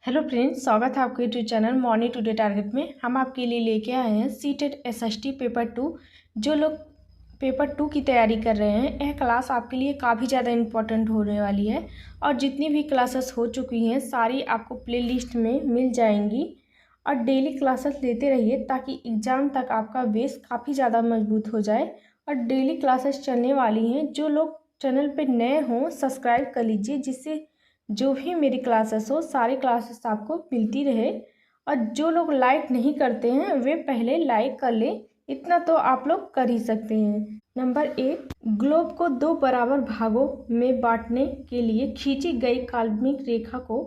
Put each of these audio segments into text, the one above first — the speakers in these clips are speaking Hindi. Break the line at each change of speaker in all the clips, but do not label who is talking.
हेलो फ्रेंड्स, स्वागत है आपके YouTube channel morning today target में। हम आपके लिए लेके आए हैं सीटेट एसएसटी पेपर 2। जो लोग पेपर 2 की तैयारी कर रहे हैं, यह क्लास आपके लिए काफ़ी ज़्यादा इम्पोर्टेंट होने वाली है। और जितनी भी क्लासेस हो चुकी हैं सारी आपको प्लेलिस्ट में मिल जाएंगी। और डेली क्लासेस लेते रहिए ताकि एग्ज़ाम तक आपका बेस काफ़ी ज़्यादा मजबूत हो जाए। और डेली क्लासेस चलने वाली हैं। जो लोग चैनल पर नए हों सब्सक्राइब कर लीजिए, जिससे जो भी मेरी क्लासेस हो सारी क्लासेस आपको मिलती रहे। और जो लोग लाइक नहीं करते हैं वे पहले लाइक कर लें, इतना तो आप लोग कर ही सकते हैं। नंबर 1, ग्लोब को 2 बराबर भागों में बांटने के लिए खींची गई काल्पनिक रेखा को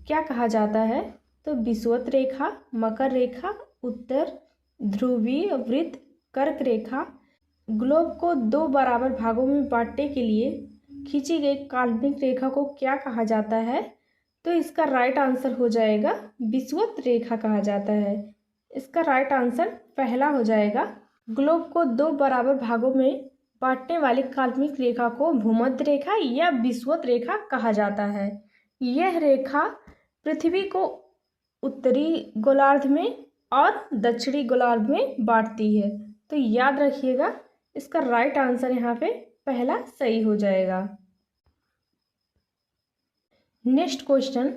क्या कहा जाता है? तो विषुवत रेखा, मकर रेखा, उत्तर ध्रुवीय वृत्त, कर्क रेखा। ग्लोब को 2 बराबर भागों में बांटने के लिए खींची गई काल्पनिक रेखा को क्या कहा जाता है? तो इसका राइट आंसर हो जाएगा विषुवत रेखा कहा जाता है। इसका राइट आंसर पहला हो जाएगा। ग्लोब को 2 बराबर भागों में बांटने वाली काल्पनिक रेखा को भूमध्य रेखा या विषुवत रेखा कहा जाता है। यह रेखा पृथ्वी को उत्तरी गोलार्ध में और दक्षिणी गोलार्ध में बांटती है। तो याद रखिएगा, इसका राइट आंसर यहाँ पे पहला सही हो जाएगा। नेक्स्ट क्वेश्चन,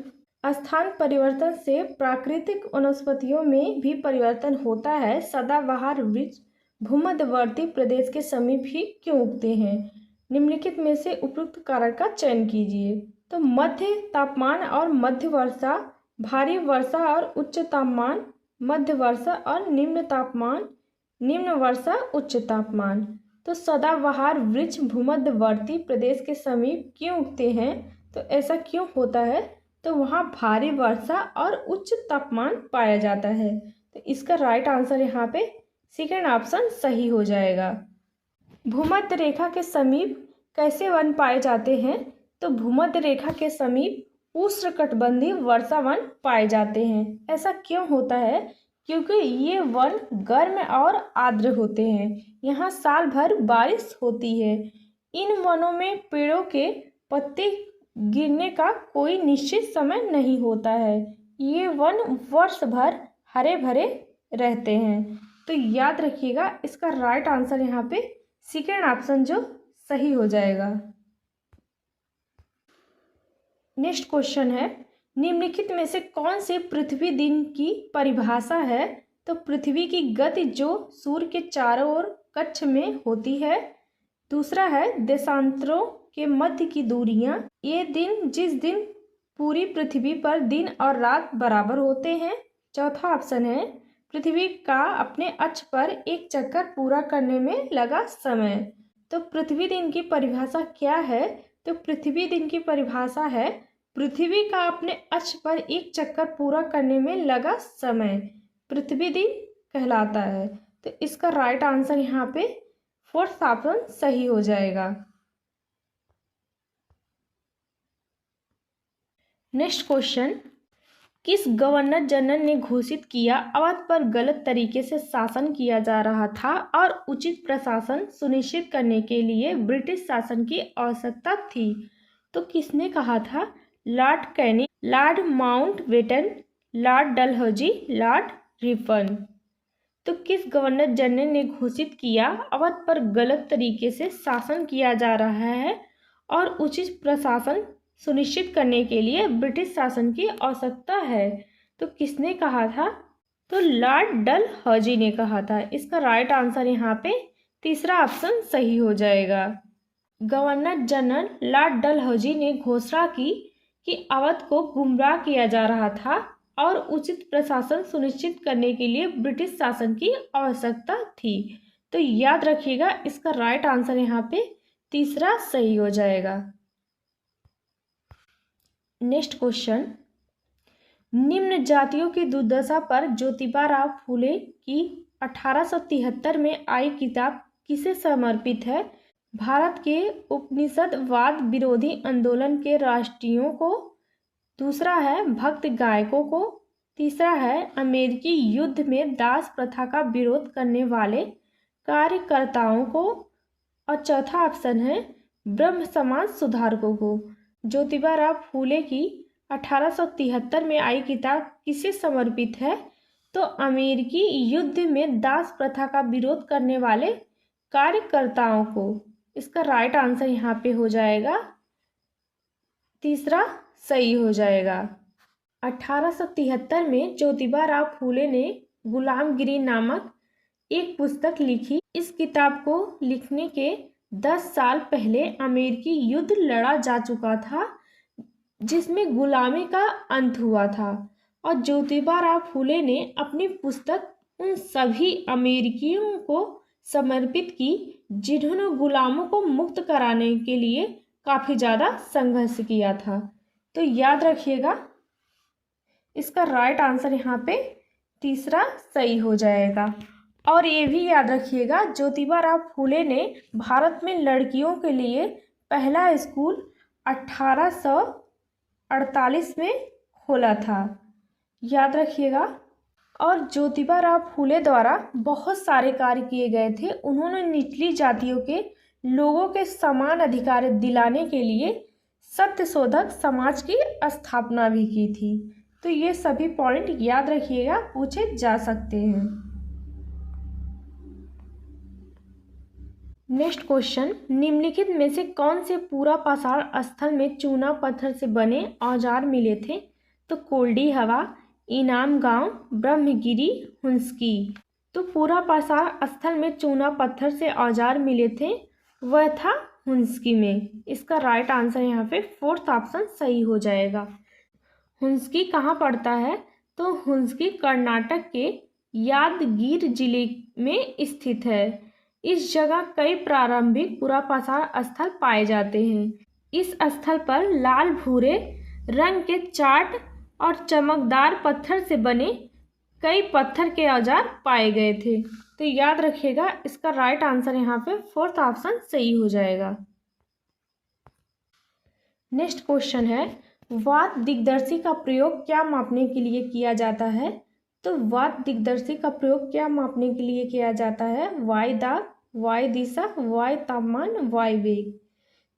स्थान परिवर्तन से प्राकृतिक वनस्पतियों में भी परिवर्तन होता है। सदाबहार वृक्ष भूमध्यवर्ती प्रदेश के समीप ही क्यों उगते हैं? निम्नलिखित में से उपयुक्त कारक का चयन कीजिए। तो मध्य तापमान और मध्य वर्षा, भारी वर्षा और उच्च तापमान, मध्य वर्षा और निम्न तापमान, निम्न वर्षा उच्च तापमान। तो सदाबहार वृक्ष भूमध्यवर्ती प्रदेश के समीप क्यों उगते हैं? तो ऐसा क्यों होता है? तो वहाँ भारी वर्षा और उच्च तापमान पाया जाता है। तो इसका राइट आंसर यहाँ पे सेकेंड ऑप्शन सही हो जाएगा। भूमध्य रेखा के समीप कैसे वन पाए जाते हैं? तो भूमध्य रेखा के समीप उष्णकटिबंधीय वर्षा वन पाए जाते हैं। ऐसा क्यों होता है? क्योंकि ये वन गर्म और आर्द्र होते हैं। यहाँ साल भर बारिश होती है। इन वनों में पेड़ों के पत्ते गिरने का कोई निश्चित समय नहीं होता है। ये वन वर्ष भर हरे भरे रहते हैं। तो याद रखिएगा, इसका राइट आंसर यहाँ पे सेकेंड ऑप्शन जो सही हो जाएगा। नेक्स्ट क्वेश्चन है, निम्नलिखित में से कौन से पृथ्वी दिन की परिभाषा है? तो पृथ्वी की गति जो सूर्य के चारों ओर कक्ष में होती है। दूसरा है देशांतरों के मध्य की दूरियां, ये दिन जिस दिन पूरी पृथ्वी पर दिन और रात बराबर होते हैं। चौथा ऑप्शन है पृथ्वी का अपने अक्ष पर एक चक्कर पूरा करने में लगा समय। तो पृथ्वी दिन की परिभाषा क्या है? तो पृथ्वी दिन की परिभाषा है पृथ्वी का अपने अक्ष पर एक चक्कर पूरा करने में लगा समय पृथ्वी दिन कहलाता है। तो इसका राइट आंसर यहाँ पे फोर्थ ऑप्शन सही हो जाएगा। नेक्स्ट क्वेश्चन, किस गवर्नर जनरल ने घोषित किया अवध पर गलत तरीके से शासन किया जा रहा था और उचित प्रशासन सुनिश्चित करने के लिए ब्रिटिश शासन की आवश्यकता थी? तो किसने कहा था? Lord Canning, Lord Mountbatten, Lord Dalhousie, Lord Ripon. तो किस गवर्नर जनरल ने घोषित किया अवध पर गलत तरीके से शासन किया जा रहा है और उचित प्रशासन सुनिश्चित करने के लिए ब्रिटिश शासन की आवश्यकता है? तो किसने कहा था? तो लॉर्ड डलहौजी ने कहा था। इसका राइट आंसर यहाँ पे तीसरा ऑप्शन सही हो जाएगा। गवर्नर जनरल लॉर्ड डलहौजी ने घोषणा की कि अवध को गुमराह किया जा रहा था और उचित प्रशासन सुनिश्चित करने के लिए ब्रिटिश शासन की आवश्यकता थी। तो याद रखिएगा, इसका राइट आंसर यहाँ पे तीसरा सही हो जाएगा। नेक्स्ट क्वेश्चन, निम्न जातियों की दुर्दशा पर ज्योतिबा राव फूले की 1873 में आई किताब किसे समर्पित है? भारत के उपनिषदवाद विरोधी आंदोलन के राष्ट्रियों को। दूसरा है भक्त गायकों को। तीसरा है अमेरिकी युद्ध में दास प्रथा का विरोध करने वाले कार्यकर्ताओं को। और चौथा ऑप्शन है ब्रह्म समाज सुधारकों को। ज्योतिबा राव फूले की 1873 में आई किताब किसे समर्पित है? तो अमेरिकी युद्ध में दास प्रथा का विरोध करने वाले कार्यकर्ताओं को। इसका राइट आंसर यहाँ पे हो जाएगा तीसरा सही हो जाएगा। 1873 में ज्योतिबा राव फूले ने गुलामगिरी नामक एक पुस्तक लिखी। इस किताब को लिखने के 10 साल पहले अमेरिकी युद्ध लड़ा जा चुका था, जिसमें गुलामी का अंत हुआ था, और ज्योतिबा राव फूले ने अपनी पुस्तक उन सभी अमेरिकियों को समर्पित की जिन्होंने गुलामों को मुक्त कराने के लिए काफ़ी ज़्यादा संघर्ष किया था। तो याद रखिएगा, इसका राइट आंसर यहाँ पे तीसरा सही हो जाएगा। और ये भी याद रखिएगा, ज्योतिबा राव फूले ने भारत में लड़कियों के लिए पहला स्कूल 1848 में खोला था। याद रखिएगा। और ज्योतिबा राव फूले द्वारा बहुत सारे कार्य किए गए थे। उन्होंने निचली जातियों के लोगों के समान अधिकार दिलाने के लिए सत्यशोधक समाज की स्थापना भी की थी। तो ये सभी पॉइंट याद रखिएगा, पूछे जा सकते हैं। नेक्स्ट क्वेश्चन, निम्नलिखित में से कौन से पूरा पाषाण स्थल में चूना पत्थर से बने औजार मिले थे? तो कोल्डी हवा, इनाम गांव, ब्रह्मगिरी, हुंसकी। तो पूरा पाषाण स्थल में चूना पत्थर से औजार मिले थे, वह था हुंसकी में। इसका राइट आंसर यहाँ पे फोर्थ ऑप्शन सही हो जाएगा। हुंसकी कहाँ पड़ता है? तो हुंसकी कर्नाटक के यादगीर जिले में स्थित है। इस जगह कई प्रारंभिक पूरा पाषाण स्थल पाए जाते हैं। इस स्थल पर लाल भूरे रंग के चाट और चमकदार पत्थर से बने कई पत्थर के औजार पाए गए थे। तो याद रखिएगा, इसका राइट आंसर यहाँ पे फोर्थ ऑप्शन सही हो जाएगा। नेक्स्ट क्वेश्चन है, वात दिग्दर्शी का प्रयोग क्या मापने के लिए किया जाता है? तो वात दिग्दर्शी का प्रयोग क्या मापने के लिए किया जाता है? वायु दाब, वायु दिशा, वायु तापमान, वायु वेग।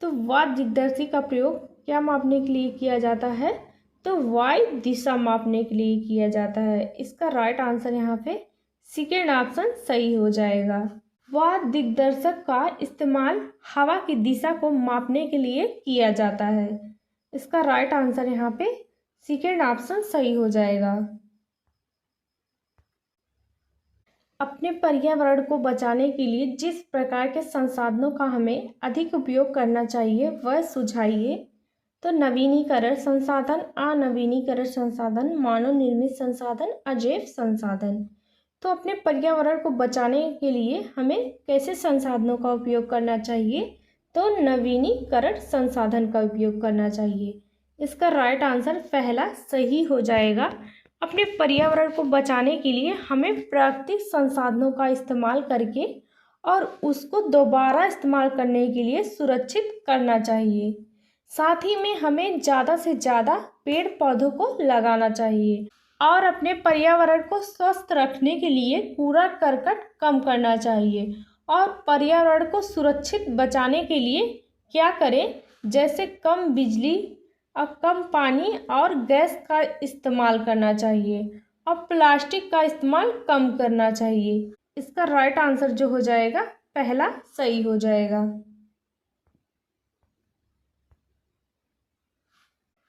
तो वात दिग्दर्शी का प्रयोग क्या मापने के लिए किया जाता है? तो वायु दिशा मापने के लिए किया जाता है। इसका राइट आंसर यहाँ पे सेकेंड ऑप्शन सही हो जाएगा। वात दिग्दर्शक का इस्तेमाल हवा की दिशा को मापने के लिए किया जाता है। इसका राइट आंसर यहाँ पे सेकेंड ऑप्शन सही हो जाएगा। अपने पर्यावरण को बचाने के लिए जिस प्रकार के संसाधनों का हमें अधिक उपयोग करना चाहिए वह सुझाइए। तो नवीनीकरण संसाधन, अनवीनीकरण संसाधन, मानव निर्मित संसाधन, अजैव संसाधन। तो अपने पर्यावरण को बचाने के लिए हमें कैसे संसाधनों का उपयोग करना चाहिए? तो नवीनीकरण संसाधन का उपयोग करना चाहिए। इसका राइट आंसर पहला सही हो जाएगा। अपने पर्यावरण को बचाने के लिए हमें प्राकृतिक संसाधनों का इस्तेमाल करके और उसको दोबारा इस्तेमाल करने के लिए सुरक्षित करना चाहिए। साथ ही में हमें ज़्यादा से ज़्यादा पेड़ पौधों को लगाना चाहिए और अपने पर्यावरण को स्वस्थ रखने के लिए कूड़ा करकट कम करना चाहिए। और पर्यावरण को सुरक्षित बचाने के लिए क्या करें? जैसे कम बिजली और कम पानी और गैस का इस्तेमाल करना चाहिए और प्लास्टिक का इस्तेमाल कम करना चाहिए। इसका राइट आंसर जो हो जाएगा पहला सही हो जाएगा।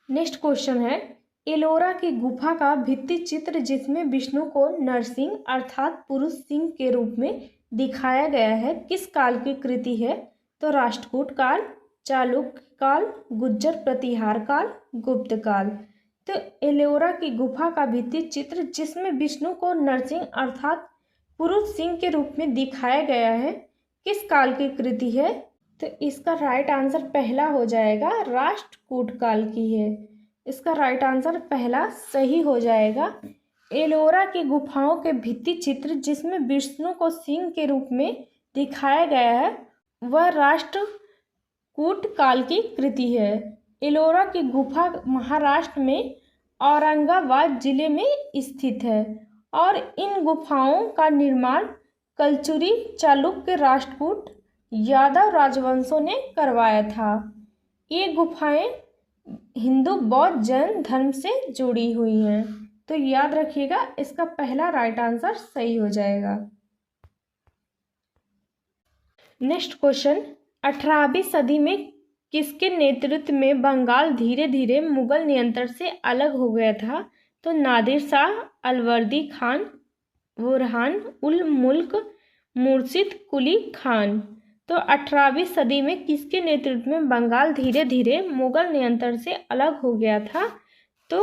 नेक्स्ट क्वेश्चन है, एलोरा की गुफा का भित्ति चित्र जिसमें विष्णु को नरसिंह अर्थात पुरुष सिंह के रूप में दिखाया गया है किस काल की कृति है? तो राष्ट्रकूट काल, चालुक्य काल, गुर्जर प्रतिहार काल, गुप्त काल। तो एलोरा की गुफा का भित्ति चित्र जिसमें विष्णु को नरसिंह अर्थात पुरुष सिंह के रूप में दिखाया गया है किस काल की कृति है? तो इसका राइट आंसर पहला हो जाएगा, राष्ट्रकूट काल की है। इसका राइट आंसर पहला सही हो जाएगा। एलोरा की गुफाओं के भित्ति चित्र जिसमें विष्णु को सिंह के रूप में दिखाया गया है वह राष्ट्रकूट काल की कृति है। एलोरा की गुफा महाराष्ट्र में औरंगाबाद जिले में स्थित है और इन गुफाओं का निर्माण कलचुरी, चालुक्य, राष्ट्रकूट, यादव राजवंशों ने करवाया था। ये गुफाएं हिंदू बौद्ध जैन धर्म से जुड़ी हुई हैं। तो याद रखिएगा, इसका पहला राइट आंसर सही हो जाएगा। नेक्स्ट क्वेश्चन, 18वीं सदी में किसके नेतृत्व में बंगाल धीरे धीरे मुगल नियंत्रण से अलग हो गया था? तो नादिर शाह, अलवर्दी खान, बुरहान उल मुल्क, मुर्शिद कुली खान। तो 18वीं सदी में किसके नेतृत्व में बंगाल धीरे धीरे मुगल नियंत्रण से अलग हो गया था? तो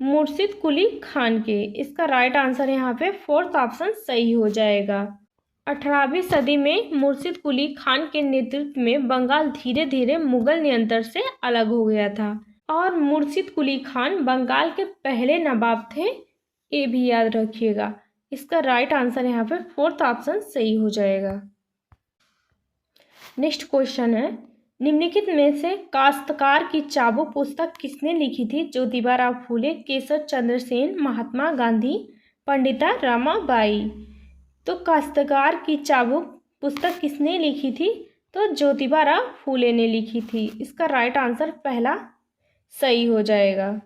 मुर्शिद कुली खान के। इसका राइट आंसर यहाँ पे फोर्थ ऑप्शन सही हो जाएगा। 18वीं सदी में मुर्शिद कुली खान के नेतृत्व में बंगाल धीरे धीरे मुगल नियंत्रण से अलग हो गया था। और मुर्शिद कुली खान बंगाल के पहले नवाब थे, ये भी याद रखिएगा। इसका राइट आंसर यहाँ पे फोर्थ ऑप्शन सही हो जाएगा। नेक्स्ट क्वेश्चन है, निम्नलिखित में से काश्तकार की चाबुक पुस्तक किसने लिखी थी? ज्योतिबा राव फूले, केशव चंद्र सेन, महात्मा गांधी, पंडिता रमाबाई। तो काश्तकार की चाबुक पुस्तक किसने लिखी थी? तो ज्योतिबा राव फूले ने लिखी थी। इसका राइट आंसर पहला सही हो जाएगा।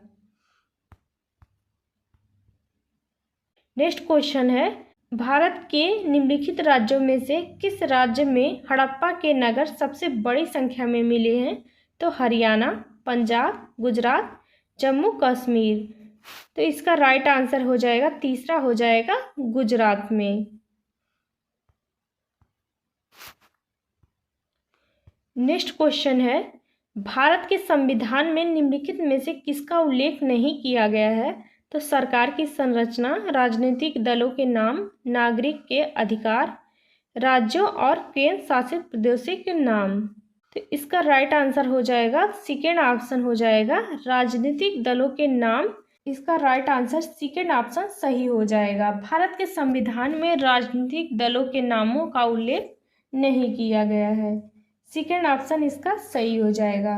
नेक्स्ट क्वेश्चन है, भारत के निम्नलिखित राज्यों में से किस राज्य में हड़प्पा के नगर सबसे बड़ी संख्या में मिले हैं? तो हरियाणा, पंजाब, गुजरात, जम्मू कश्मीर। तो इसका राइट आंसर हो जाएगा, तीसरा हो जाएगा गुजरात में। नेक्स्ट क्वेश्चन है, भारत के संविधान में निम्नलिखित में से किसका उल्लेख नहीं किया गया है? तो सरकार की संरचना, राजनीतिक दलों के नाम, नागरिक के अधिकार, राज्यों और केंद्र शासित प्रदेशों के नाम। तो इसका राइट आंसर हो जाएगा, सेकेंड ऑप्शन हो जाएगा, राजनीतिक दलों के नाम। इसका राइट आंसर सेकेंड ऑप्शन सही हो जाएगा। भारत के संविधान में राजनीतिक दलों के नामों का उल्लेख नहीं किया गया है। सेकेंड ऑप्शन इसका सही हो जाएगा।